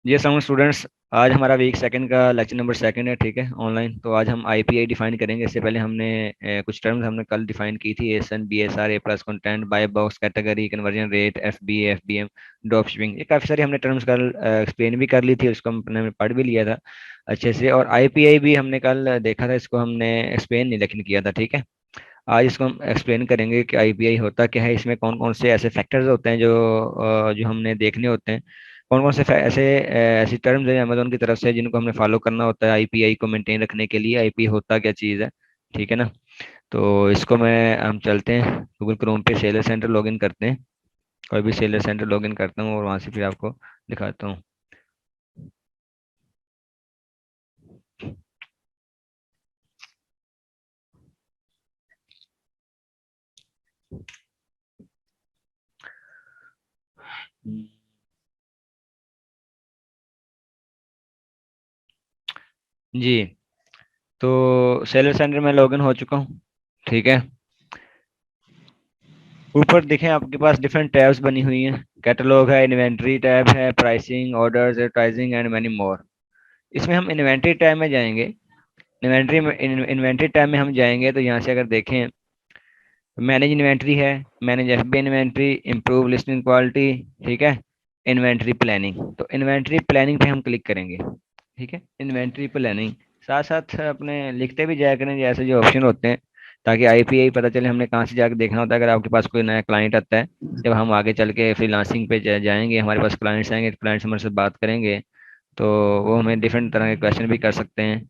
जी sir students, आज हमारा week second का लेक्चर नंबर सेकंड है। ठीक है, ऑनलाइन। तो आज हम आईपीआई डिफाइन करेंगे। इससे पहले हमने कुछ टर्म्स हमने कल डिफाइन की थी। ASIN, BSR, A plus content, buy box, category, conversion rate, FB, FBM, drop shipping, ये काफ़ी सारी हमने टर्म्स कल एक्सप्लेन भी कर ली थी। उसको हमने पढ़ भी लिया था अच्छे से। और आईपीआई भी हमने कल देखा था, इसको हमने एक्सप्लेन नहीं लेकिन किया था। ठीक है, आज इसको हम एक्सप्लेन करेंगे कि आईपीआई होता क्या है, इसमें कौन कौन से ऐसे फैक्टर्स होते हैं जो हमने देखने होते हैं। कौन कौन से ऐसी टर्म्स हैं अमेजोन की तरफ से जिनको हमने फॉलो करना होता है आईपीआई को मेंटेन रखने के लिए। आईपीआई होता क्या चीज़ है, ठीक है ना। तो इसको मैं हम चलते हैं गूगल क्रोम पे, सेलर सेंटर लॉगिन करते हैं। कोई भी सेलर सेंटर लॉगिन करता हूँ और वहाँ से फिर आपको दिखाता हूँ। जी, तो सेलर सेंटर में लॉगिन हो चुका हूँ। ठीक है, ऊपर देखें आपके पास डिफरेंट टैब्स बनी हुई हैं। कैटलॉग है, इन्वेंट्री टैब है, pricing, orders, advertising and many more. इसमें हम इन्वेंट्री टैब में जाएंगे। इन्वेंट्री टैब में हम जाएंगे तो यहाँ से अगर देखें, मैनेज इन्वेंट्री है, manage FB inventory, improve listing quality. ठीक है, इन्वेंट्री प्लानिंग। तो इन्वेंट्री प्लानिंग पे हम क्लिक करेंगे। ठीक है, इन्वेंट्री प्लानिंग। साथ साथ अपने लिखते भी जाया करें जैसे जो ऑप्शन होते हैं, ताकि आईपीआई पता चले हमने कहाँ से जाकर देखना होता है। अगर आपके पास कोई नया क्लाइंट आता है, जब हम आगे चल के फ्रीलांसिंग पे जाएंगे, हमारे पास क्लाइंट्स आएंगे, क्लाइंट्स हमारे से बात करेंगे, तो वो हमें डिफरेंट तरह के क्वेश्चन भी कर सकते हैं।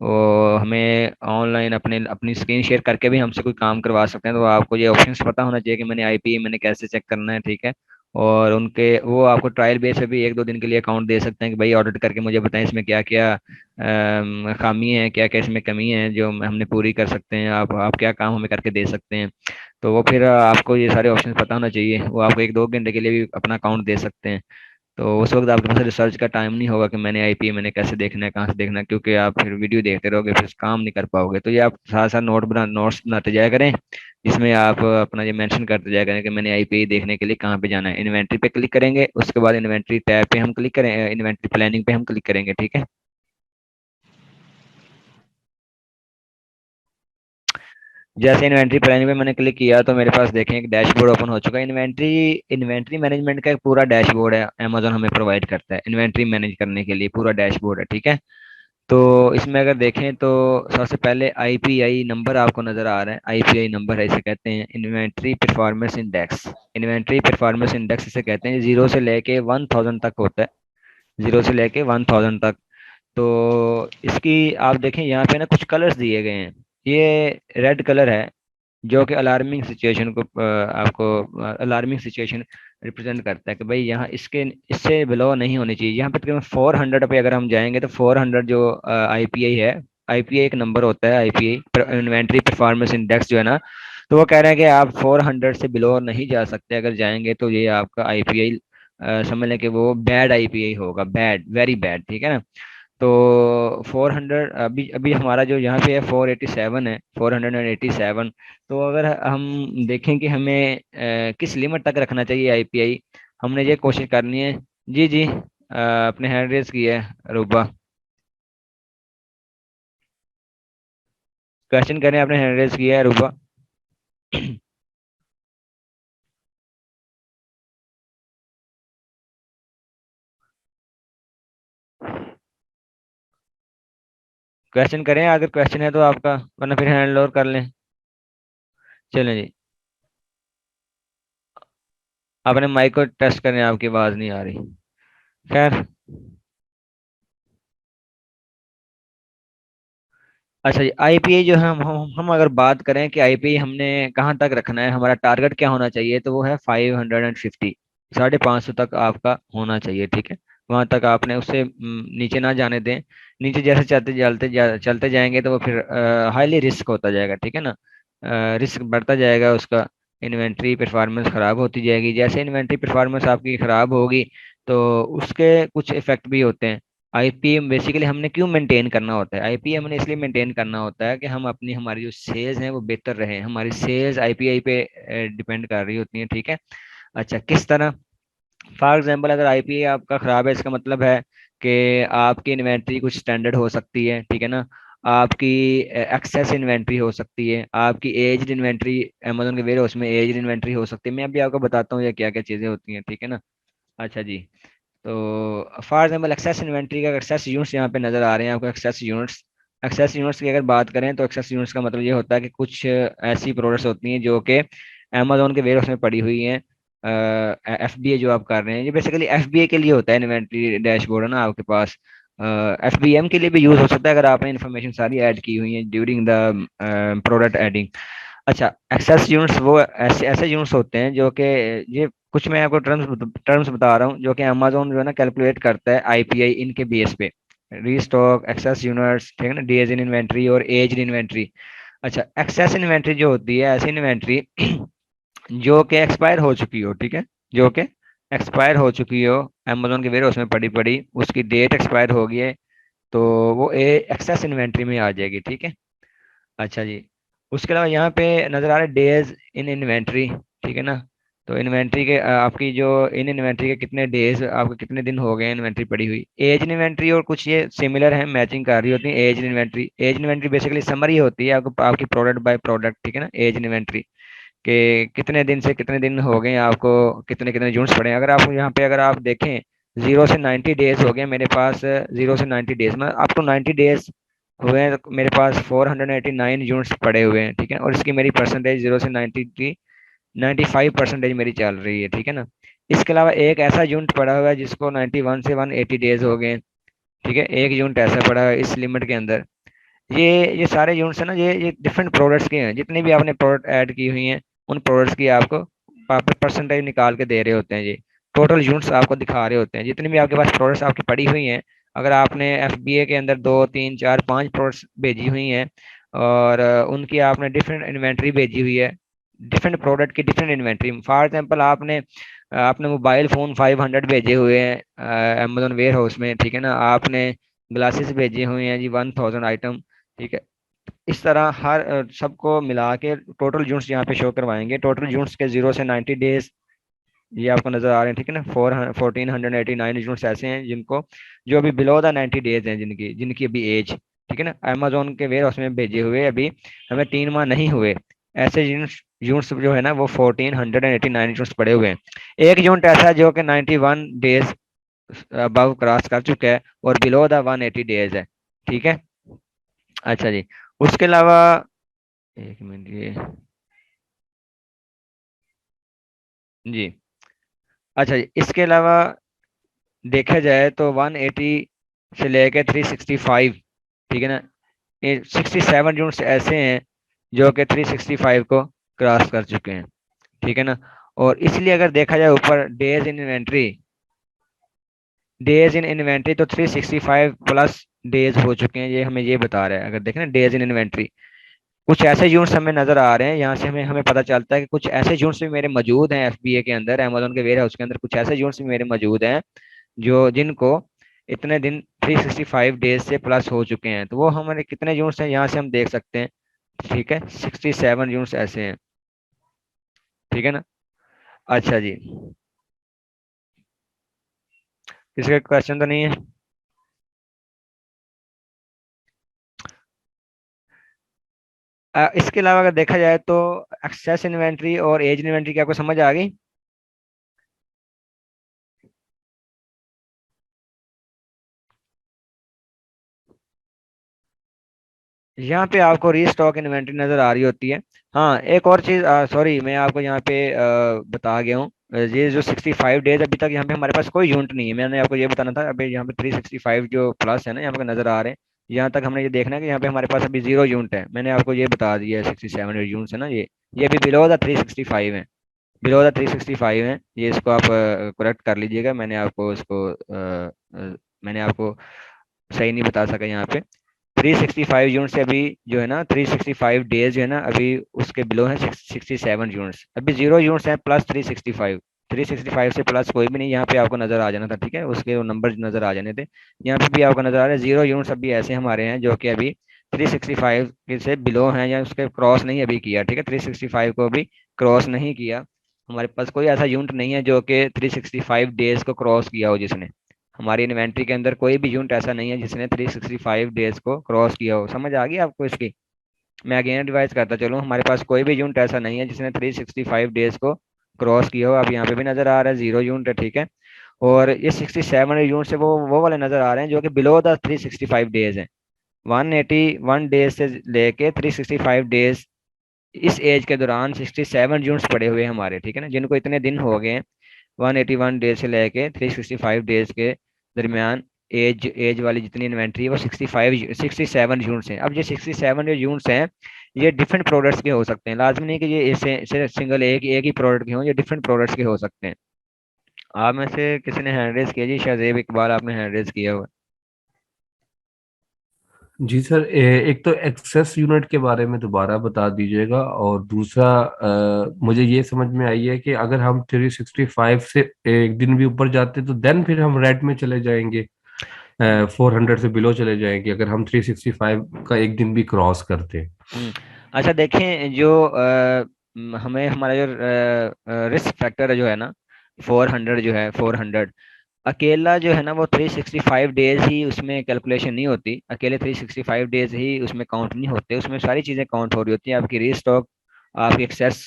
वो हमें ऑनलाइन अपने अपनी स्क्रीन शेयर करके भी हमसे कोई काम करवा सकते हैं। तो आपको ये ऑप्शंस पता होना चाहिए कि मैंने आईपीआई मैंने कैसे चेक करना है। ठीक है, और उनके वो आपको ट्रायल बेस पे भी एक दो दिन के लिए अकाउंट दे सकते हैं कि भाई ऑडिट करके मुझे बताएं इसमें क्या क्या खामी है, क्या क्या इसमें कमी है जो हमने पूरी कर सकते हैं। आप क्या काम हमें करके दे सकते हैं। तो वो फिर आपको ये सारे ऑप्शन पता होना चाहिए। वो आपको एक दो घंटे के लिए भी अपना अकाउंट दे सकते हैं। तो उस वक्त आपके पास रिसर्च का टाइम नहीं होगा कि मैंने आईपी मैंने कैसे देखना है, कहाँ से देखना है, क्योंकि आप फिर वीडियो देखते रहोगे, फिर काम नहीं कर पाओगे। तो ये आप साथ साथ नोट्स बनाते जाया करें, जिसमें आप अपना ये मेंशन करते जाया करें कि मैंने आईपी देखने के लिए कहाँ पे जाना है। इन्वेंट्री पे क्लिक करेंगे, उसके बाद इन्वेंट्री टैब पे हम क्लिक करें, इन्वेंट्री प्लानिंग पे हम क्लिक करेंगे। ठीक है, जैसे इन्वेंट्री प्लानिंग पे मैंने क्लिक किया तो मेरे पास देखें एक डैशबोर्ड ओपन हो चुका है। इन्वेंट्री इन्वेंट्री मैनेजमेंट का एक पूरा डैशबोर्ड है, अमेजोन हमें प्रोवाइड करता है इन्वेंट्री मैनेज करने के लिए, पूरा डैशबोर्ड है। ठीक है, तो इसमें अगर देखें तो सबसे पहले आईपीआई नंबर आपको नजर आ रहा है। आईपीआई नंबर है, इसे कहते हैं inventory performance index. Inventory performance index इसे कहते हैं, 0 से लेके 1000 तक होता है। 0 से लेके 1000 तक। तो इसकी आप देखें यहाँ पे ना कुछ कलर्स दिए गए हैं। ये रेड कलर है जो कि अलार्मिंग सिचुएशन को आपको अलार्मिंग सिचुएशन रिप्रेजेंट करता है कि भाई यहाँ इसके इससे बिलो नहीं होनी चाहिए। यहाँ पे तकरीबन 400 पे अगर हम जाएंगे तो 400 जो आईपीआई है, आईपीआई एक नंबर होता है, आईपीआई इन्वेंट्री परफॉर्मेंस इंडेक्स जो है ना, तो वो कह रहे हैं कि आप 400 से बिलो नहीं जा सकते। अगर जाएंगे तो ये आपका आईपीआई समझ लें कि वो बैड आईपीआई होगा, बैड, वेरी बैड। ठीक है ना। तो 400 अभी अभी हमारा जो यहाँ पे है 487 है, 487। तो अगर हम देखें कि हमें किस लिमिट तक रखना चाहिए आईपीआई, हमने ये कोशिश करनी है। जी जी, अपने हैंड रेस की है रूबा। क्वेश्चन करें, आपने हैंड रेस किया है रूबा। क्वेश्चन करें, अगर क्वेश्चन है तो आपका, वरना फिर हैंड ओवर कर लें। चलें जी, अपने माइक को टेस्ट करें, आपकी आवाज़ नहीं आ रही। खैर, अच्छा जी, आईपीआई जो है, हम अगर बात करें कि आईपीआई हमने कहाँ तक रखना है, हमारा टारगेट क्या होना चाहिए, तो वो है 550। 550 तक आपका होना चाहिए। ठीक है, वहां तक आपने उससे नीचे ना जाने दें। नीचे जैसे चलते जाएंगे तो वो फिर हाईली रिस्क होता जाएगा। ठीक है ना, रिस्क बढ़ता जाएगा उसका। इन्वेंट्री परफॉर्मेंस खराब होती जाएगी। जैसे इन्वेंट्री परफॉर्मेंस आपकी खराब होगी तो उसके कुछ इफेक्ट भी होते हैं। आईपीएम बेसिकली हमने क्यों मेंटेन करना होता है, आईपीएम हमने इसलिए मेंटेन करना होता है कि हम अपनी हमारी जो सेल्स हैं वो बेहतर रहे। हमारी सेल्स आईपीआई पे डिपेंड कर रही होती हैं। ठीक है, अच्छा किस तरह, फॉर एग्जाम्पल अगर आईपीए आपका खराब है, इसका मतलब है कि आपकी इन्वेंट्री कुछ स्टैंडर्ड हो सकती है, ठीक है ना। आपकी एक्सेस इन्वेंट्री हो सकती है, आपकी एज्ड इन्वेंट्री, अमेजोन के वेयर हाउस में एज्ड इन्वेंट्री हो सकती है। मैं अभी आपको बताता हूँ ये क्या क्या चीज़ें होती हैं, ठीक है ना। अच्छा जी। तो फॉर एग्जाम्पल एक्सेस इन्वेंट्री का एक्सेस यूनिट्स यहाँ पे नज़र आ रहे हैं आपको। एक्सेस यूनिट्स, एक्सेस यूनिट्स की अगर बात करें तो एक्सेस यूनिट्स का मतलब ये होता है कि कुछ ऐसी प्रोडक्ट्स होती हैं जो कि अमेजोन के वेयर हाउस में पड़ी हुई हैं। एफबीए जो आप कर रहे हैं, ये बेसिकली एफबीए के लिए होता है, इन्वेंट्री डैशबोर्ड है ना आपके पास। एफबीएम के लिए भी यूज हो सकता है अगर आपने इन्फॉर्मेशन सारी ऐड की हुई है ड्यूरिंग द प्रोडक्ट एडिंग। अच्छा, एक्सेस यूनिट्स वो ऐसे ऐसे यूनिट्स होते हैं जो कि, ये कुछ मैं आपको टर्म्स बता रहा हूँ जो कि अमेजोन जो है ना कैलकुलेट करता है आईपीआई इनके बेस पे। रीस्टॉक, एक्सेस यूनिट्स, ठीक है ना, डेज इन इन्वेंट्री और एज इन इन्वेंट्री। अच्छा, एक्सेस इन्वेंट्री जो होती है ऐसी इन्वेंट्री जो कि एक्सपायर हो चुकी हो, ठीक है, जो कि एक्सपायर हो चुकी हो, अमेजोन के वेयर हाउस में पड़ी पड़ी, उसकी डेट एक्सपायर हो गई है, तो वो ए एक्सेस इन्वेंट्री में आ जाएगी, ठीक है। अच्छा जी। उसके अलावा यहाँ पे नजर आ रहा है डेज इन इन्वेंट्री, ठीक है ना। तो इन्वेंट्री के आपकी जो इन इन्वेंट्री के कितने डेज, आपके कितने दिन हो गए इन्वेंट्री पड़ी हुई। एज इन इन्वेंट्री और कुछ ये सिमिलर है, मैचिंग कर रही होती है। Age in inventory, age inventory basically summary होती है आपको, आपकी प्रोडक्ट बाय प्रोडक्ट, ठीक है ना। एज इन इन्वेंट्री कि कितने दिन से कितने दिन हो गए आपको, कितने कितने यूनिट्स पड़े हैं। अगर आप यहाँ पे अगर आप देखें, 0 से 90 डेज हो गए मेरे पास, 0 से 90 डेज में अप टू 90 डेज हुए हैं, तो मेरे पास 489 यूनिट्स पड़े हुए हैं, ठीक है। और इसकी मेरी परसेंटेज 0 से 90 की 95% मेरी चल रही है, ठीक है ना। इसके अलावा एक ऐसा यूनिट पड़ा हुआ है जिसको 91 से 180 डेज हो गए, ठीक है। एक यूनिट ऐसा पड़ा हुआ है इस लिमिट के अंदर। ये सारे यूनिट्स है ना, ये डिफरेंट प्रोडक्ट्स के हैं। जितनी भी आपने प्रोडक्ट ऐड की हुई हैं उन प्रोडक्ट्स की आपको परसेंटेज निकाल के दे रहे होते हैं। ये टोटल यूनिट्स आपको दिखा रहे होते हैं, जितनी भी आपके पास प्रोडक्ट्स आपकी पड़ी हुई हैं। अगर आपने एफबीए के अंदर 2 3 4 5 प्रोडक्ट्स भेजी हुई हैं और उनकी आपने डिफरेंट इन्वेंट्री भेजी हुई है, डिफरेंट प्रोडक्ट की डिफरेंट इन्वेंट्री। फॉर एग्जाम्पल आपने आपने मोबाइल फ़ोन 500 भेजे हुए हैं अमेजोन वेयर हाउस में, ठीक है ना। आपने ग्लासेस भेजे हुए हैं जी 1000 आइटम, ठीक है। इस तरह हर सबको मिला के टोटल यूनिट्स यहाँ पे शो करवाएंगे। टोटल यूनिट्स के 0 से 90 डेज ये आपको नजर आ रहे हैं, ठीक है ना। 1489 यूनिट्स ऐसे हैं जिनको, जो अभी बिलो द 90 डेज हैं, जिनकी जिनकी अभी एज, ठीक है ना, अमेजोन के वेयर हाउस में भेजे हुए अभी हमें 3 माह नहीं हुए, ऐसे यूनिट्स यूनिट्स जो है ना वो 1489 यूनिट्स पड़े हुए हैं। एक यूनिट ऐसा है जो कि 91 डेज अबव क्रॉस कर चुका है और बिलो द 180 डेज है, ठीक है। अच्छा जी। उसके अलावा, एक मिनट ये, जी। अच्छा जी, इसके अलावा देखा जाए तो 180 से लेके 365, ठीक है ना, ये 67 यूनिट्स ऐसे हैं जो कि 365 को क्रॉस कर चुके हैं, ठीक है ना। और इसलिए अगर देखा जाए ऊपर डेज इन इन्वेंट्री तो 365 प्लस डेज हो चुके हैं, ये हमें ये बता रहा है। अगर देखें ना डेज इन इन्वेंट्री, कुछ ऐसे यूनिट्स हमें नजर आ रहे हैं, यहाँ से हमें हमें पता चलता है कि कुछ ऐसे यूनिट्स भी मेरे मौजूद हैं एफबीए के अंदर, अमेजोन के वेयर हाउस के अंदर कुछ ऐसे यूनिट्स भी मेरे मौजूद हैं जो जिनको इतने दिन 365 डेज से प्लस हो चुके हैं। तो वो हमारे कितने यूनिट्स हैं यहाँ से हम देख सकते हैं, ठीक है। 67 यूनिट्स ऐसे हैं, ठीक है ना। अच्छा जी, किसी का क्वेश्चन तो नहीं है। इसके अलावा अगर देखा जाए तो एक्सेस इन्वेंट्री और एज इन्वेंट्री की आपको समझ आ गई। यहाँ पे आपको रीस्टॉक इन्वेंट्री नजर आ रही होती है। हाँ, एक और चीज, सॉरी, मैं आपको यहाँ पे बता गया हूँ। ये जो 65 डेज अभी तक यहाँ पे हमारे पास कोई यूनिट नहीं है, मैंने आपको ये बताना था। अभी यहाँ पे 365 जो प्लस है ना यहाँ पे नजर आ रहे हैं, यहाँ तक हमने ये देखना है कि यहाँ पे हमारे पास अभी 0 यूनिट है। मैंने आपको ये बता दिया है 67 यूनिट है ना, ये अभी बिलो द 365 है, बिलो द 365 है। ये इसको आप करेक्ट कर लीजिएगा। मैंने आपको सही नहीं बता सका यहाँ पे। 365 यूनिट से अभी जो है ना 365 डेज जो है ना अभी उसके बिलो है 67 यूनिट्स। अभी 0 यूनिट्स हैं प्लस 365, 365 से प्लस कोई भी नहीं यहाँ पे आपको नजर आ जाना था, ठीक है। उसके नंबर नजर आ जाने थे। यहाँ पे भी आपको नजर आ रहा है 0 यूनिट्स अभी ऐसे हमारे हैं जो कि अभी 365 से बिलो हैं या उसके क्रॉस नहीं अभी किया, ठीक है। 365 को अभी क्रॉस नहीं किया। हमारे पास कोई ऐसा यूनिट नहीं है जो कि 365 डेज को क्रॉस किया हो, जिसने हमारी इन्वेंट्री के अंदर कोई भी यूनिट ऐसा नहीं है जिसने 365 डेज को क्रॉस किया हो। समझ आ गई आपको इसकी? मैं अगेन रिवाइज करता चलूँ, हमारे पास कोई भी यूनिट ऐसा नहीं है जिसने 365 डेज को क्रॉस किया हो। अब यहाँ पे भी नजर आ रहा है 0 यूनिट है, ठीक है। और ये 67 यूनिट से वो वाले नजर आ रहे हैं जो कि बिलो द 365 डेज हैं। 181 डेज से लेके 365 डेज, इस एज के दौरान 67 यूनिट्स पड़े हुए हैं हमारे, ठीक है ना, जिनको इतने दिन हो गए हैं। 181 डेज से लेके 365 डेज के दरमियान एज एज वाली जितनी इन्वेंट्री है वो 67 यूनिट्स हैं। अब ये 67 जो यूनिट्स हैं, ये डिफरेंट प्रोडक्ट्स के हो सकते हैं, लाजमी नहीं कि ये इसे सिंगल एक ही प्रोडक्ट के हों, ये डिफरेंट प्रोडक्ट्स के हो सकते हैं। आप में से किसी ने हैंड रेज किया जी? शायद इकबाल आपने हैंड रेज किया हुआ जी सर, एक तो एक्सेस यूनिट के बारे में दोबारा बता दीजिएगा, और दूसरा मुझे ये समझ में आई है कि अगर हम 365 से एक दिन भी ऊपर जाते तो देन फिर हम रेड में चले जाएंगे, है। 400 से बिलो चले जाएंगे अगर हम 365 का एक दिन भी क्रॉस करते। हम्म। अच्छा देखें, जो हमें हमारा जो रिस्क फैक्टर है जो है ना, 400 जो है, 400 अकेला जो है ना, वो 365 डेज ही उसमें कैलकुलेशन नहीं होती, अकेले 365 डेज ही उसमें काउंट नहीं होते, उसमें सारी चीज़ें काउंट हो रही होती हैं। आपकी रीस्टॉक, आपकी एक्सेस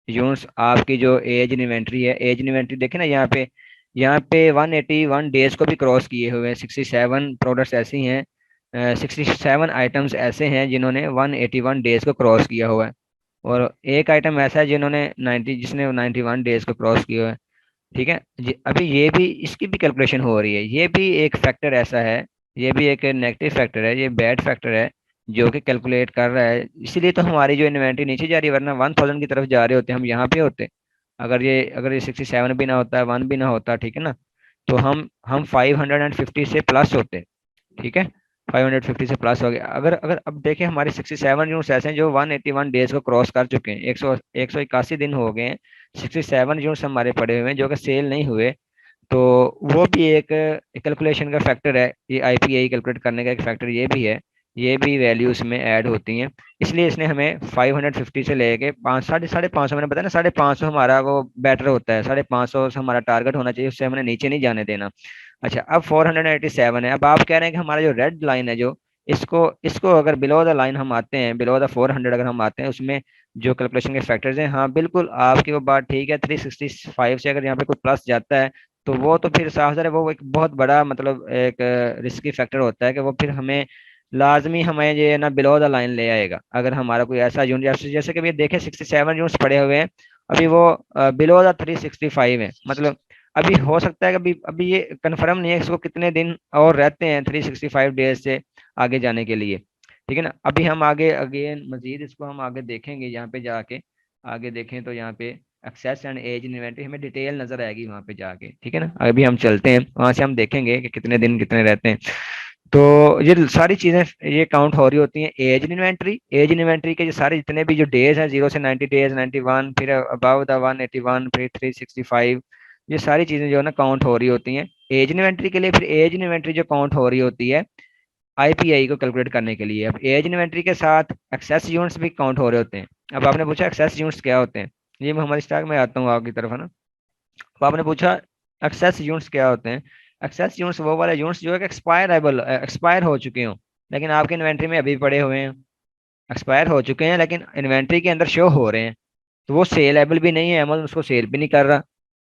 यूनिट्स, आपकी जो एज इन्वेंट्री है, एज इन्वेंट्री देखे ना यहाँ पे, यहाँ पे 181 डेज को भी क्रॉस किए हुए हैं। 67 प्रोडक्ट्स ऐसी हैं, 67 आइटम्स ऐसे हैं जिन्होंने 181 डेज को क्रॉस किया हुआ है। और एक आइटम ऐसा है जिसने 91 डेज को क्रॉस किया हुआ है, ठीक है जी। अभी ये भी, इसकी भी कैलकुलेशन हो रही है, ये भी एक फैक्टर ऐसा है, ये भी एक नेगेटिव फैक्टर है, ये बैड फैक्टर है जो कि कैलकुलेट कर रहा है। इसीलिए तो हमारी जो इन्वेंट्री नीचे जा रही है, वरना 1000 की तरफ जा रहे होते हम यहाँ पे होते। अगर ये 67 भी ना होता, 1 भी ना होता, ठीक है ना, तो हम 550 से प्लस होते, ठीक है। 550 से प्लस हो गया। अगर अगर अब देखें, हमारे 67 यूनिट्स ऐसे हैं जो 181 डेज को क्रॉस कर चुके हैं, 181 दिन हो गए हैं, 67 यूनिट्स हमारे पड़े हुए हैं जो कि सेल नहीं हुए। तो वो भी एक कैलकुलेशन का फैक्टर है, ये आईपीआई कैलकुलेट करने का एक फैक्टर ये भी है, ये भी वैल्यूज में ऐड होती हैं। इसलिए इसने हमें 550 से लेके पाँच साढ़े पाँच सौ, मैंने बताया ना, 550 हमारा वो बेटर होता है, 550 से हमारा टारगेट होना चाहिए, उससे हमने नीचे नहीं जाने देना। अच्छा, अब 487 है। अब आप कह रहे हैं कि हमारा जो रेड लाइन है, जो इसको इसको अगर बिलो द लाइन हम आते हैं, बिलो द 400 अगर हम आते हैं, उसमें जो कैलकुलेशन के फैक्टर्स हैं, हाँ बिल्कुल आपकी वो बात ठीक है। 365 से अगर यहाँ पे कोई प्लस जाता है, तो वो तो फिर साफ ज़ाहिर है वो एक बहुत बड़ा मतलब एक रिस्की फैक्टर होता है कि वो फिर हमें लाजमी हमें ये ना बिलो द लाइन ले आएगा। अगर हमारा कोई ऐसा यूनिट, जैसे कि अभी देखें 67 यूनिट्स पड़े हुए हैं, अभी वो बिलो द 365 है, मतलब अभी हो सकता है कि अभी अभी ये कंफर्म नहीं है इसको कितने दिन और रहते हैं 365 डेज से आगे जाने के लिए, ठीक है ना। अभी हम आगे अगेन मजीद इसको हम आगे देखेंगे, यहाँ पे जाके आगे देखें तो यहाँ पे एक्सेस एंड एज इन्वेंटरी हमें डिटेल नजर आएगी वहाँ पे जाके, ठीक है ना। अभी हम चलते हैं वहां से, हम देखेंगे कि कितने दिन कितने रहते हैं। तो ये सारी चीजें ये काउंट हो रही होती हैं एज इन्वेंट्री, एज इन्वेंट्री के जो सारे जितने भी जो डेज हैं, 0 से 90 डेज, 91, फिर अबाव द 181, फिर 365, ये सारी चीजें जो है ना काउंट हो रही होती हैं एज इन्वेंट्री के लिए। फिर एज इन्वेंट्री जो काउंट हो रही होती है आईपीआई को कैलकुलेट करने के लिए। अब एज इन्वेंट्री के साथ एक्सेस यूनिट्स भी काउंट हो रहे होते हैं। अब आपने पूछा एक्सेस यूनिट्स क्या होते हैं, ये मैं हमारी स्टॉक में आता हूँ आपकी तरफ, है ना। तो आपने पूछा एक्सेस यूनिट्स क्या होते हैं। एक्सेस यूनिट्स वो वाले यूनिट्स जो है एक्सपायर हो चुके हों, लेकिन आपके इन्वेंट्री में अभी पड़े हुए हैं। एक्सपायर हो चुके हैं लेकिन इन्वेंट्री के अंदर शो हो रहे हैं, तो वो सेलेबल भी नहीं है, अमेज़न उसको सेल भी नहीं कर रहा,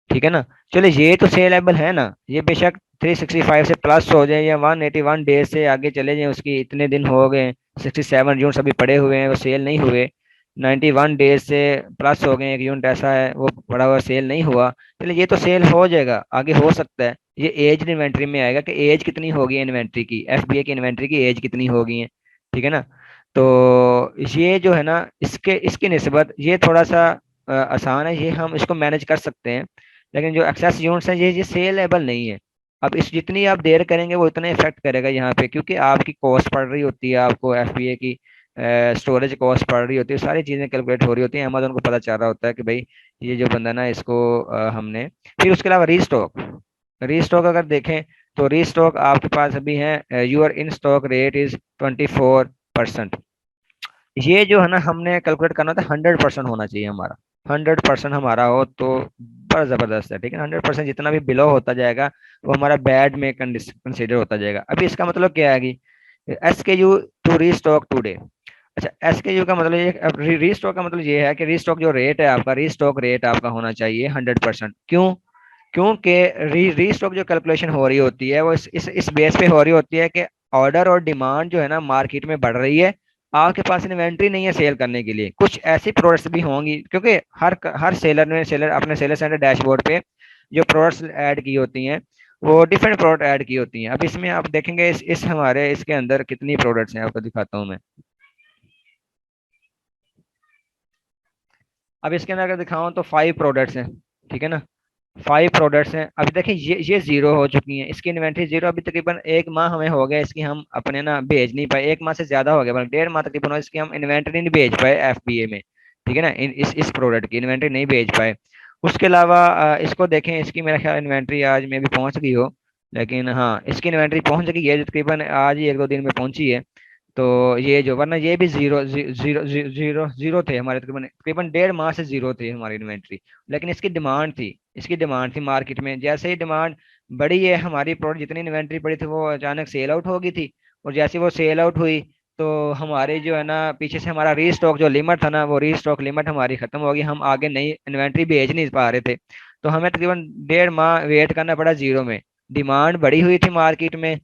ठीक है ना। चलो ये तो सेलेबल है ना, ये बेशक 365 से प्लस हो जाए या 181 डेज से आगे चले जाए, उसकी इतने दिन हो गए, 67 यूनिट्स अभी पड़े हुए हैं वो सेल नहीं हुए, 91 डेज से प्लस हो गए, एक यूनिट ऐसा है वो पड़ा हुआ सेल नहीं हुआ, चलिए ये तो सेल हो जाएगा आगे, हो सकता है ये एज इन्वेंट्री में आएगा कि एज कितनी होगी इन्वेंट्री की, एफबीए की इन्वेंट्री की एज कितनी होगी है, ठीक है ना। तो ये जो है ना, इसके इसकी निस्बत ये थोड़ा सा आसान है, ये हम इसको मैनेज कर सकते हैं। लेकिन जो एक्सेस यूनिट्स हैं ये सेलेबल नहीं है। अब इस जितनी आप देर करेंगे वो इतना इफेक्ट करेगा यहाँ पे, क्योंकि आपकी कॉस्ट पड़ रही होती है, आपको एफबीए की स्टोरेज कॉस्ट पड़ रही होती है, सारी चीज़ें कैलकुलेट हो रही होती हैं, अमेजोन को पता चल रहा होता है कि भाई ये जो बंदा ना इसको हमने। फिर उसके अलावा रीस्टॉक, रीस्टॉक अगर देखें तो रीस्टॉक आपके पास अभी है, you're in stock rate is 24%। ये जो है ना हमने कैलकुलेट करना था, 100% होना चाहिए हमारा। 100% हमारा हो तो बड़ा जबरदस्त है, ठीक है ना। 100% जितना भी बिलो होता जाएगा वो हमारा बैड में कंसिडर होता जाएगा। अभी इसका मतलब क्या है कि SKU टू रीस्टॉक टूडे। अच्छा, SKU का मतलब ये, रीस्टॉक का मतलब ये है कि रीस्टॉक जो रेट है आपका, रीस्टॉक रेट आपका होना चाहिए 100%। क्यों? क्योंकि रीस्टॉक जो कैलकुलेशन हो रही होती है वो इस बेस पे हो रही होती है कि ऑर्डर और डिमांड जो है ना मार्केट में बढ़ रही है, आपके पास इन्वेंट्री नहीं है सेल करने के लिए। कुछ ऐसी प्रोडक्ट्स भी होंगी, क्योंकि हर सेलर अपने सेलर सेंटर डैशबोर्ड पे जो प्रोडक्ट्स ऐड की होती हैं वो डिफरेंट प्रोडक्ट ऐड की होती हैं। अब इसमें आप देखेंगे इस हमारे इसके अंदर कितनी प्रोडक्ट्स हैं, आपको दिखाता हूँ मैं। अब इसके अंदर अगर दिखाऊं तो 5 प्रोडक्ट्स हैं, ठीक है ना। 5 प्रोडक्ट्स हैं। अभी देखिए ये जीरो हो चुकी हैं, इसकी इन्वेंट्री जीरो। अभी तकरीबन 1 माह हमें हो गया इसकी, हम अपने ना भेज नहीं पाए। 1 माह से ज्यादा हो गया, बल्कि 1.5 माह तकरीबन इसकी हम इन्वेंट्री नहीं भेज पाए FBA में, ठीक है ना। इस प्रोडक्ट की इन्वेंट्री नहीं भेज पाए। उसके अलावा इसको देखें, इसकी मेरा ख्याल इन्वेंट्री आज में भी पहुंच गई हो, लेकिन हाँ इसकी इन्वेंट्री पहुंच गई है तकरीबन, आज ही 1-2 दिन में पहुंची है। तो ये जो, वरना ये भी जीरो थे हमारे, तकरीबन तकरीबन 1.5 माह से जीरो थे हमारी इन्वेंट्री। लेकिन इसकी डिमांड थी मार्केट में। जैसे ही डिमांड बढ़ी है, हमारी प्रोडक्ट जितनी इन्वेंट्री पड़ी थी वो अचानक सेल आउट हो गई थी। और जैसे वो सेल आउट हुई तो हमारे जो है ना पीछे से हमारा रीस्टॉक जो लिमिट था ना, वो रीस्टॉक लिमिट हमारी खत्म हो गई, हम आगे नई इन्वेंट्री भेज नहीं पा रहे थे। तो हमें तकरीबन 1.5 माह वेट करना पड़ा जीरो में। डिमांड बढ़ी हुई थी मार्केट में,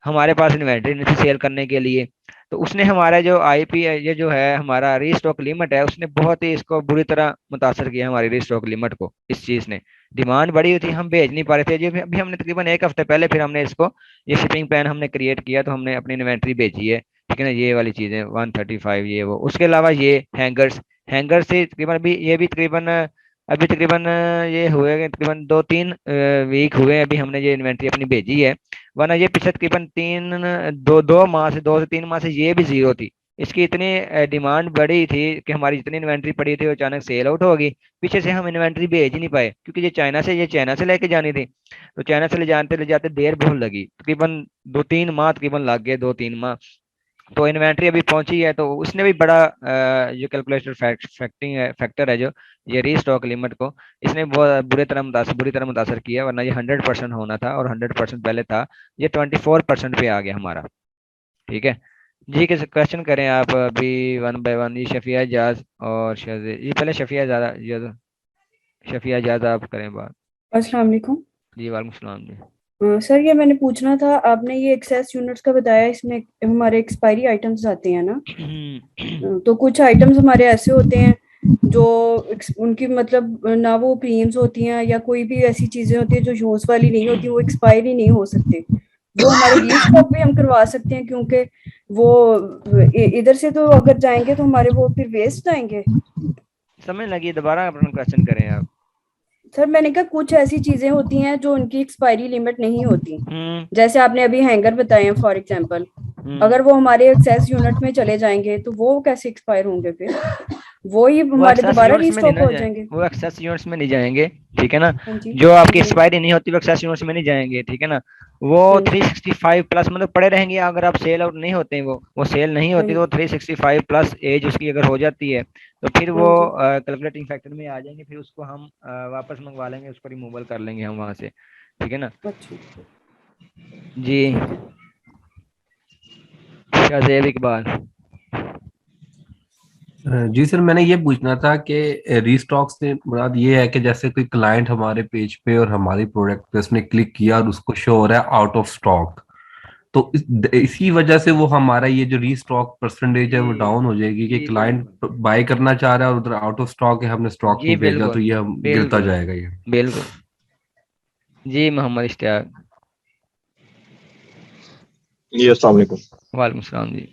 हमारे पास इन्वेंट्री नहीं थी सेल करने के लिए। तो उसने हमारा जो IP है, ये जो है हमारा रीस्टॉक लिमिट है, उसने बहुत ही इसको बुरी तरह मुतासर किया हमारी रीस्टॉक लिमिट को। इस चीज ने, डिमांड बढ़ी हुई थी, हम भेज नहीं पा रहे थे। जो अभी हमने तकरीबन 1 हफ्ते पहले फिर हमने इसको, ये शिपिंग प्लान हमने क्रिएट किया, तो हमने अपनी इन्वेंट्री भेजी है, ठीक है ना। ये वाली चीजें 135 ये वो। उसके अलावा ये हैंगर्स, हैंगर से तकरीबन अभी ये भी तकरीबन अभी तकरीबन ये हुए तकरीबन 2-3 वीक हुए अभी हमने ये इन्वेंट्री अपनी भेजी है। वरना ये पिछले तकरीबन 2 माह से, 2 से 3 माह से ये भी जीरो थी। इसकी इतनी डिमांड बढ़ी थी कि हमारी जितनी इन्वेंट्री पड़ी थी वो अचानक सेल आउट हो गई। पीछे से हम इन्वेंट्री भेज ही नहीं पाए, क्योंकि ये चाइना से लेके जानी थी। तो चाइना से ले जाते देर बहुत लगी, तकरीबन 2-3 माह तकरीबन लग गए, 2-3 माह। तो इन्वेंट्री अभी पहुंची है, तो उसने भी बड़ा जो कैलकुलेटेड फैक्टर है जो ये रीस्टॉक लिमिट को, इसने बहुत बुरी तरह मुतासर किया। वरना ये 100% होना था, और 100% पहले था, ये 24% पे आ गया हमारा, ठीक है जी। किस क्वेश्चन करें आप अभी वन बाय वन। ये शफिया जाज और ये पहले शफिया जाज आप करें बात। अस्सलाम वालेकुम। जी वालेकुम सलाम जी। सर ये मैंने पूछना था, आपने ये एक्सेस यूनिट्स का बताया, इसमें हमारे एक्सपायरी आइटम्स आते हैं ना। तो कुछ आइटम्स हमारे ऐसे होते हैं जो उनकी मतलब ना वो प्रीमियम्स होती हैं या कोई भी ऐसी चीजें होती है जो यूज वाली नहीं होती, वो एक्सपायरी नहीं हो सकते। वो हमारे रीस्टॉक भी हम करवा सकते हैं, क्योंकि वो इधर से तो अगर जाएंगे तो हमारे वो फिर वेस्ट जाएंगे। समझ लगी, दोबारा अपना क्वेश्चन करें आप। सर मैंने कहा कुछ ऐसी चीजें होती हैं जो उनकी एक्सपायरी लिमिट नहीं होती, हम्म जैसे आपने अभी हैंगर बताए हैं फॉर एग्जांपल। हम्म अगर वो हमारे एक्सेस यूनिट में चले जाएंगे तो वो कैसे एक्सपायर होंगे फिर? वो ही वो हमारे एक्सेस दोबारा यूनिट्स में नहीं रीस्टॉक ना हो जाए, जाएंगे। वो एक्सेस यूनिट्स में नहीं जाएंगे, ठीक है ना। हाँ जी। जो हाँ आपकी जी। एक्सपायरी नहीं होती वो एक्सेस यूनिट्स में नहीं जाएंगे, ठीक है ना। वो हाँ जी। 365 प्लस मतलब पड़े रहेंगे, अगर आप सेल आउट नहीं होते हैं, वो सेल नहीं हाँ होती, तो जी। 365 प्लस एज उसकी अगर हो जाती है, तो फिर हाँ वो जी। कैलकुलेटिंग फैक्टर में आ जाएंगे। फिर उसको हम वापस मंगवा लेंगे, उसको रिमूवल कर लेंगे हम वहां से, ठीक है ना अच्छा। जी। ठीक है। शाहजेब इकबाल। जी सर, मैंने ये पूछना था कि रीस्टॉक से मुराद ये है कि जैसे कोई क्लाइंट हमारे पेज पे और हमारी प्रोडक्ट पे उसने क्लिक किया और उसको शो हो रहा है आउट ऑफ स्टॉक, तो इसी वजह से वो हमारा ये जो रीस्टॉक परसेंटेज है जी वो डाउन हो जाएगी कि जी क्लाइंट बिल्कुल। बाय करना चाह रहा है और उधर आउट ऑफ स्टॉक है, हमने स्टॉक जी नहीं भेजा, तो बिल्कुल ये हम गिरता बिल्कुल जाएगा ये। बिल्कुल। जी मोहम्मद इश्तियाक। जी अस्सलाम वालेकुम। वालेकुम सलाम जी।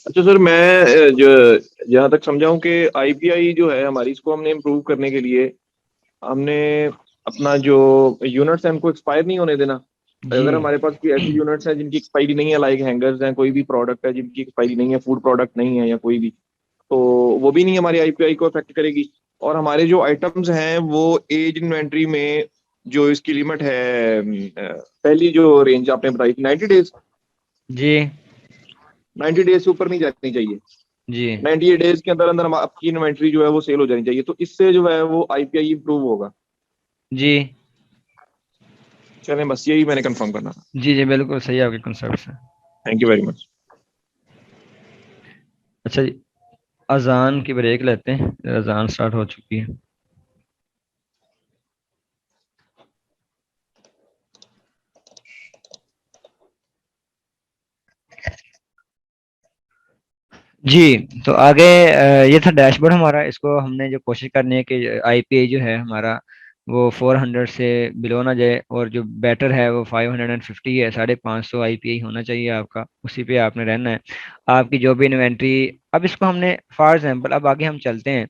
अच्छा सर, मैं जो जहाँ तक समझा हूँ कि आईपीआई जो है हमारी, इसको हमने इम्प्रूव करने के लिए हमने अपना जो यूनिट्स है उनको एक्सपायर नहीं होने देना। जी अगर हमारे पास कोई ऐसी यूनिट्स हैं जिनकी एक्सपायरी नहीं है, लाइक हैंगर्स हैं, कोई भी प्रोडक्ट है जिनकी एक्सपायरी नहीं है, फूड प्रोडक्ट नहीं है या कोई भी, तो वो भी नहीं हमारी आईपीआई को अफेक्ट करेगी। और हमारे जो आइटम्स हैं वो एज इन्वेंट्री में जो इसकी लिमिट है, पहली जो रेंज आपने बताई थी 90 डेज, जी 90 डेज से ऊपर नहीं जानी चाहिए। जी 98 डेज के अंदर अंदर आपकी इन्वेंट्री जो है वो सेल हो जानी चाहिए, तो इससे जो है वो आईपीआई इंप्रूव होगा। जी चलें, बस यही मैंने कंफर्म करना था। जी जी बिल्कुल सही है आपके कंसेप्ट से। Thank you very much. अच्छा जी, अजान की ब्रेक लेते हैं, अजान स्टार्ट हो चुकी है। जी तो आगे ये था डैशबोर्ड हमारा। इसको हमने जो कोशिश करनी है कि आईपीआई जो है हमारा वो 400 से बिलो ना जाए, और जो बेटर है वो 550 है, 550 आईपीआई होना चाहिए आपका, उसी पे आपने रहना है। आपकी जो भी इन्वेंट्री, अब इसको हमने फॉर एग्जांपल, अब आगे हम चलते हैं,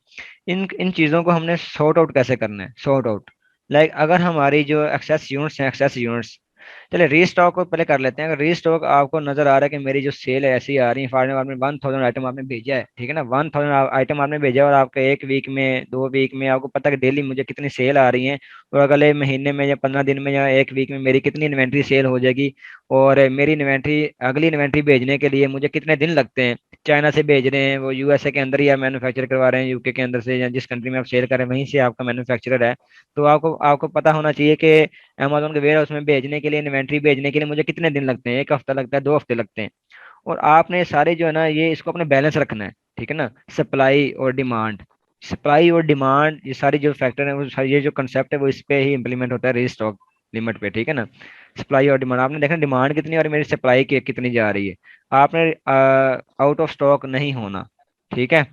इन इन चीज़ों को हमने सॉर्ट आउट कैसे करना है, सॉर्ट आउट। लाइक अगर हमारी जो एक्सेस यूनिट्स हैं, एक्सेस यूनिट्स, चलिए रीस्टॉक को पहले कर लेते हैं। अगर रीस्टॉक आपको नजर आ रहा है कि मेरी जो सेल है ऐसी आ रही है, फॉर एग्जाम्पल आपने 1000 आइटम आपने भेजा है, ठीक है ना, 1000 आइटम आपने भेजा है, और आपका एक वीक में, 2 वीक में आपको पता है कि डेली मुझे कितनी सेल आ रही है, और अगले महीने में या 15 दिन में या एक वीक में मेरी कितनी इन्वेंट्री सेल हो जाएगी, और मेरी इन्वेंट्री, अगली इन्वेंट्री भेजने के लिए मुझे कितने दिन लगते हैं। चाइना से भेज रहे हैं, वो यूएसए के अंदर ही आप मैन्युफैक्चर करवा रहे हैं, यूके के अंदर से, या जिस कंट्री में आप सेल कर रहे हैं वहीं से आपका मैन्युफैक्चरर है, तो आपको आपको पता होना चाहिए कि अमेजोन के वेयर हाउस में भेजने के लिए, इन्वेंट्री भेजने के लिए मुझे कितने दिन लगते हैं, 1 हफ्ता लगता है, 2 हफ्ते लगते हैं। और आपने सारे जो है ना, ये इसको अपने बैलेंस रखना है, ठीक है ना, सप्लाई और डिमांड, सप्लाई और डिमांड, ये सारी जो फैक्टर है वो सारी, ये जो कंसेप्ट है वो इस पे ही इंप्लीमेंट होता है रीस्टॉक लिमिट पे, ठीक है ना। सप्लाई और डिमांड, आपने देखना डिमांड कितनी है और मेरी सप्लाई कितनी जा रही है, आपने आउट ऑफ स्टॉक नहीं होना, ठीक है।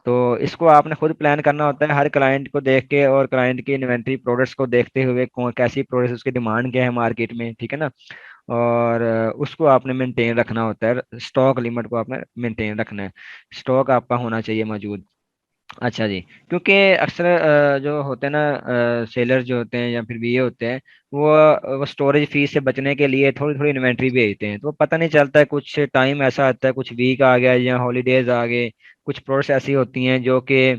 तो इसको आपने खुद प्लान करना होता है, हर क्लाइंट को देख के और क्लाइंट की इन्वेंट्री प्रोडक्ट्स को देखते हुए, कौन कैसी प्रोडक्ट्स, उसकी डिमांड क्या है मार्केट में, ठीक है ना। और उसको आपने मेंटेन रखना होता है, स्टॉक लिमिट को आपने मेंटेन रखना है, स्टॉक आपका होना चाहिए मौजूद। अच्छा जी, क्योंकि अक्सर जो होते हैं ना सेलर जो होते हैं या फिर बीए होते हैं, वो स्टोरेज फीस से बचने के लिए थोड़ी थोड़ी इन्वेंट्री भेजते हैं, तो पता नहीं चलता है, कुछ टाइम ऐसा आता है, कुछ वीक आ गया या हॉलीडेज आ गए, कुछ प्रोडक्ट्स ऐसी होती हैं जो कि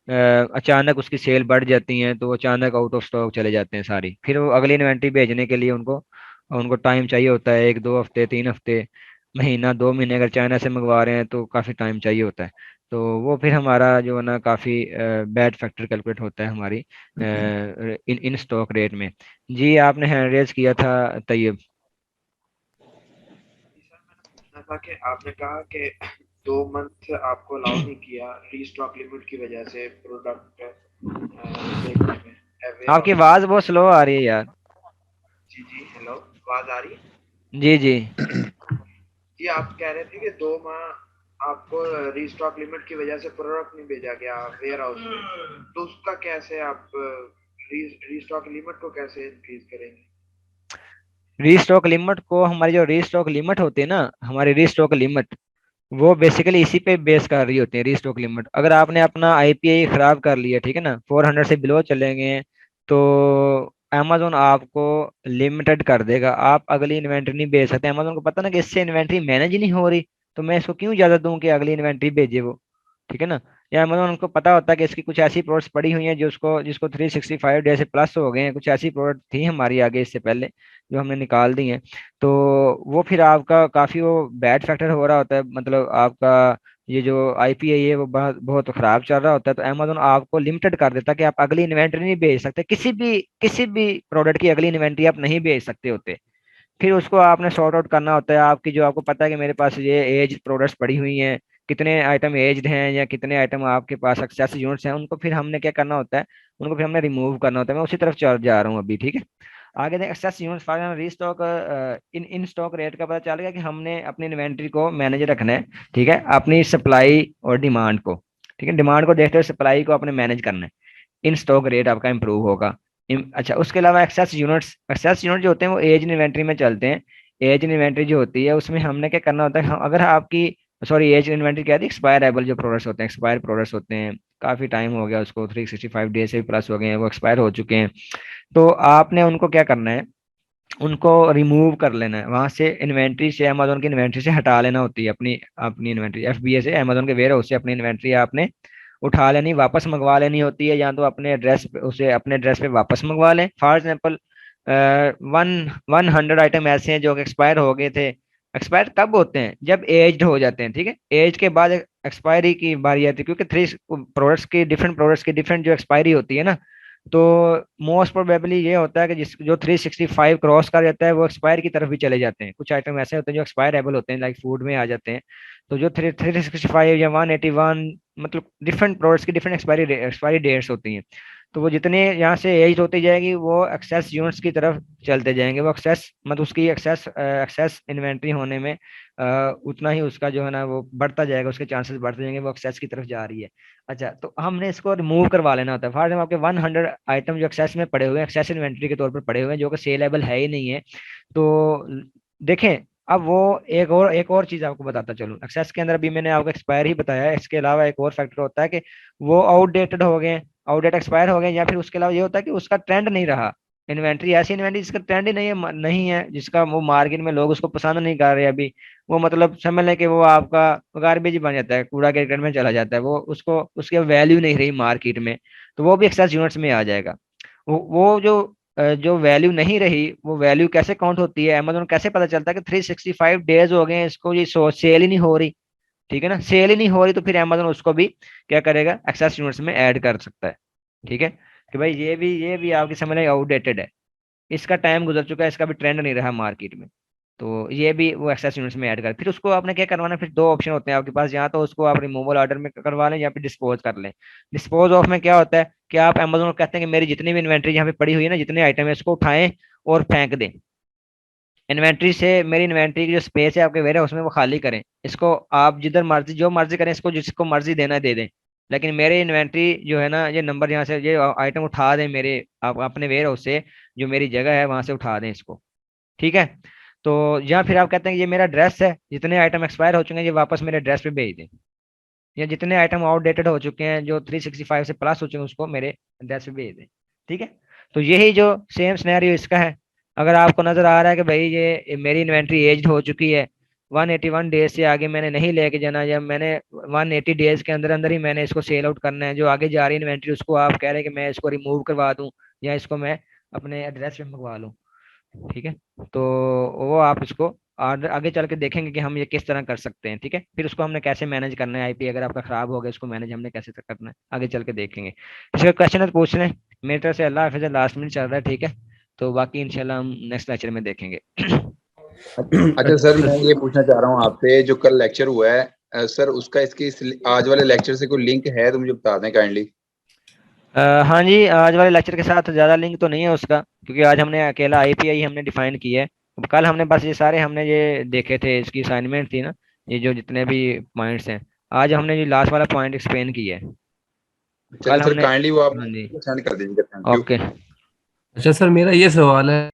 अचानक उसकी सेल बढ़ जाती हैं, तो वो अचानक आउट ऑफ स्टॉक चले जाते हैं सारी, फिर वो अगली इन्वेंट्री भेजने के लिए उनको उनको टाइम चाहिए होता है, 1-2 हफ्ते, 3 हफ्ते, महीना, 2 महीने, अगर चाइना से मंगवा रहे हैं तो काफ़ी टाइम चाहिए होता है। तो वो फिर हमारा जो है ना काफ़ी बैड फैक्टर कैलकुलेट होता है हमारी इन इन स्टॉक रेट में। जी आपने हैंड रेज किया था तैयब। सर मैंने पूछना था कि आपने कहा कि 2 मंथ आपको अलाउ नहीं किया रीस्टॉक लिमिट की वजह से प्रोडक्ट देखने में वेयर आपकी हाउस में। आवाज़ बहुत स्लो आ रही है यार। जी जी, हेलो, आवाज आ रही है? जी जी जी आप कह रहे थे कि 2 माह आपको रीस्टॉक लिमिट की वजह से प्रोडक्ट नहीं भेजा गया वेयर हाउस में, तो उसका कैसे आप रीस्टॉक लिमिट को कैसे इंक्रीज करेंगे? रीस्टॉक लिमिट को, हमारी जो रीस्टॉक लिमिट होती है ना, हमारी रीस्टॉक लिमिट वो बेसिकली इसी पे बेस कर रही होती है रीस्टॉक लिमिट। अगर आपने अपना आईपीआई खराब कर लिया, ठीक है ना, 400 से बिलो चले गए, तो अमेजोन आपको लिमिटेड कर देगा, आप अगली इन्वेंट्री नहीं भेज सकते। अमेजोन को पता ना कि इससे इन्वेंट्री मैनेज ही नहीं हो रही, तो मैं इसको क्यों इजाजत दूं कि अगली इन्वेंट्री भेजे वो, ठीक है ना। या अमेजोन उनको पता होता है कि इसकी कुछ ऐसी प्रोडक्ट्स पड़ी हुई हैं जो उसको जिसको 365 डे से प्लस हो गए हैं, कुछ ऐसी प्रोडक्ट थी हमारी आगे इससे पहले जो हमने निकाल दी हैं, तो वो फिर आपका काफी वो बैड फैक्टर हो रहा होता है, मतलब आपका ये जो आईपीआई है वो बहुत बहुत खराब चल रहा होता है, तो अमेजोन आपको लिमिटेड कर देता है कि आप अगली इन्वेंट्री नहीं भेज सकते, किसी भी प्रोडक्ट की अगली इन्वेंट्री आप नहीं भेज सकते होते। फिर उसको आपने सॉर्ट आउट करना होता है, आपकी जो आपको पता है कि मेरे पास ये एज प्रोडक्ट्स पड़ी हुई हैं, कितने आइटम एज्ड हैं या कितने आइटम आपके पास सक्सेस यूनिट्स हैं, उनको फिर हमने क्या करना होता है, उनको फिर हमने रिमूव करना होता है। मैं उसी तरफ चल जा रहा हूँ अभी, ठीक है। आगे देख excess units for restock, in in stock rate का पता चल गया कि हमने अपनी इन्वेंट्री को मैनेज रखना है, ठीक है, अपनी सप्लाई और डिमांड को, ठीक है, डिमांड को देखते हुए सप्लाई को आपने मैनेज करना है, इन स्टॉक रेट आपका इंप्रूव होगा। अच्छा, उसके अलावा एक्सेस यूनिट जो होते हैं वो एज इन्वेंट्री में चलते हैं। एज इन्वेंट्री जो होती है उसमें हमने क्या करना होता है, अगर आपकी, सॉरी, एज इन्वेंट्री क्या थी, एक्सपायरेबल जो प्रोडक्ट्स होते हैं, एक्सपायर प्रोडक्ट्स होते हैं, काफी टाइम हो गया उसको, 365 डेज से भी प्लस हो गए हैं, वो एक्सपायर हो चुके हैं, तो आपने उनको क्या करना है, उनको रिमूव कर लेना है वहां से, इन्वेंट्री से, अमेजोन की इन्वेंट्री से हटा लेना होती है अपनी अपनी इन्वेंट्री, एफबीए से, अमेजोन के वेयर हाउस से अपनी इन्वेंट्री आपने उठा लेनी, वापस मंगवा लेनी होती है, या तो अपने एड्रेस पे, उसे अपने एड्रेस पे वापस मंगवा लें। फॉर एग्जाम्पल 100 आइटम ऐसे हैं जो एक्सपायर हो गए थे, एक्सपायर कब होते हैं? जब एज्ड हो जाते हैं, ठीक है। एज के बाद एक्सपायरी की बारी आती है, क्योंकि डिफरेंट प्रोडक्ट्स की डिफरेंट जो एक्सपायरी होती है ना, तो मोस्ट प्रोबेबली ये होता है कि जो 365 क्रॉस कर जाता है वो एक्सपायर की तरफ भी चले जाते हैं। कुछ आइटम ऐसे होते हैं जो एक्सपायरेबल होते हैं, लाइक फूड में आ जाते हैं। तो जो 365 या 181, मतलब डिफरेंट प्रोडक्ट्स की डिफरेंट एक्सपायरी डेट्स होती हैं। तो वो जितने यहाँ से एज होती जाएगी वो एक्सेस यूनिट्स की तरफ चलते जाएंगे। वो एक्सेस मतलब उसकी एक्सेस इन्वेंट्री होने में उतना ही उसका जो है ना वो बढ़ता जाएगा, उसके चांसेस बढ़ते जाएंगे, वो एक्सेस की तरफ जा रही है। अच्छा, तो हमने इसको रिमूव करवा लेना होता है। फॉर एग्जाम्पल आपके 100 आइटम जो एक्सेस में पड़े हुए हैं, एक्सेस इन्वेंट्री के तौर पर पड़े हुए हैं, जो कि सेलेबल है ही नहीं है। तो देखें, अब वो एक और चीज आपको बताता चलूं। एक्सेस के अंदर अभी मैंने आपको एक्सपायर ही बताया है, इसके अलावा एक और फैक्टर होता है कि वो आउटडेटेड हो गए, आउटडेट एक्सपायर हो गए, या फिर उसके अलावा ये होता है कि उसका ट्रेंड नहीं रहा। इन्वेंट्री ऐसी इन्वेंट्री जिसका ट्रेंड ही नहीं है, जिसका वो मार्केट में लोग उसको पसंद नहीं कर रहे अभी, वो मतलब समझ लें कि वो आपका गार्बेज ही बन जाता है, कूड़ा करकट में चला जाता है, वो उसको उसकी वैल्यू नहीं रही मार्केट में। तो वो भी एक्सेस यूनिट्स में आ जाएगा। वो जो वैल्यू नहीं रही, वो वैल्यू कैसे काउंट होती है? अमेजोन कैसे पता चलता है कि 365 डेज हो गए हैं इसको, ये सेल ही नहीं हो रही, ठीक है ना, सेल ही नहीं हो रही, तो फिर अमेजोन उसको भी क्या करेगा, एक्सेस यूनिट्स में ऐड कर सकता है। ठीक है, कि भाई ये भी आपकी समझ आउटडेटेड है, इसका टाइम गुजर चुका है, इसका भी ट्रेंड नहीं रहा मार्केट में, तो ये भी वो एक्सेस यूनिट्स में ऐड कर। फिर उसको आपने क्या करवाना है, फिर दो ऑप्शन होते हैं आपके पास, या तो उसको आप रिमूवल ऑर्डर में करवा लें या फिर डिस्पोज कर लें। डिस्पोज ऑफ में क्या होता है कि आप अमेजोन को कहते हैं कि मेरी जितनी भी इन्वेंट्री यहाँ पे पड़ी हुई है ना, जितने आइटम है, इसको उठाएं और फेंक दें। इन्वेंट्री से मेरी इन्वेंट्री की जो स्पेस है आपके वेयर हाउस में वो खाली करें, इसको आप जिधर मर्जी जो मर्जी करें, इसको जिसको मर्जी देना है दे दें, लेकिन मेरे इन्वेंट्री जो है ना, ये नंबर यहाँ से ये आइटम उठा दें मेरे, आप अपने वेयर हाउस से, जो मेरी जगह है वहां से उठा दें इसको। ठीक है, तो या फिर आप कहते हैं कि ये मेरा ड्रेस है, जितने आइटम एक्सपायर हो चुके हैं ये वापस मेरे ड्रेस पे भेज दें, या जितने आइटम आउटडेटेड हो चुके हैं जो 365 से प्लस हो चुके हैं उसको मेरे ड्रेस पे भेज दें। ठीक है, तो यही जो सेम सिनेरियो इसका है। अगर आपको नजर आ रहा है कि भाई ये मेरी इन्वेंट्री एज्ड हो चुकी है, 181 डेज से आगे मैंने नहीं लेके जाना, या मैंने 180 डेज के अंदर अंदर ही मैंने इसको सेल आउट करना है, जो आगे जा रही इन्वेंट्री उसको आप कह रहे हैं कि मैं इसको रिमूव करवा दूं या इसको मैं अपने एड्रेस पे मंगवा लूं। ठीक है, तो वो आप इसको आगे चल के देखेंगे कि हम ये किस तरह कर सकते हैं। ठीक है, फिर उसको हमने कैसे मैनेज करना है, आईपी अगर आपका खराब हो गया उसको मैनेज हमने कैसे करना है आगे चल के देखेंगे। इसका क्वेश्चन है तो पूछ लें। मेरी तरफ से अल्लाह हाफिज़, लास्ट मिनट चल रहा है, ठीक है, तो बाकी इंशाल्लाह हम नेक्स्ट लेक्चर में देखेंगे। अच्छा सर, मैं ये पूछना चाह रहा हूँ आपसे, जो कल लेक्चर हुआ है सर, उसका इसकी आज वाले लेक्चर से कोई लिंक है तो मुझे बता दें काइंडली। हाँ जी, आज वाले लेक्चर के साथ ज़्यादा लिंक तो नहीं है उसका, क्योंकि आज हमने अकेला आईपीआई हमने डिफाइन किया है। कल हमने बस ये सारे हमने ये देखे थे, इसकी असाइनमेंट थी ना, ये जो जितने भी पॉइंट्स हैं, आज हमने ये लास्ट वाला पॉइंट एक्सप्लेन किया है। चलिए कल सर, हमने, काइंडली वो आप हाँ जी, सेंड कर दीजिएगा। Thank you. ओके। अच्छा सर, मेरा ये सवाल है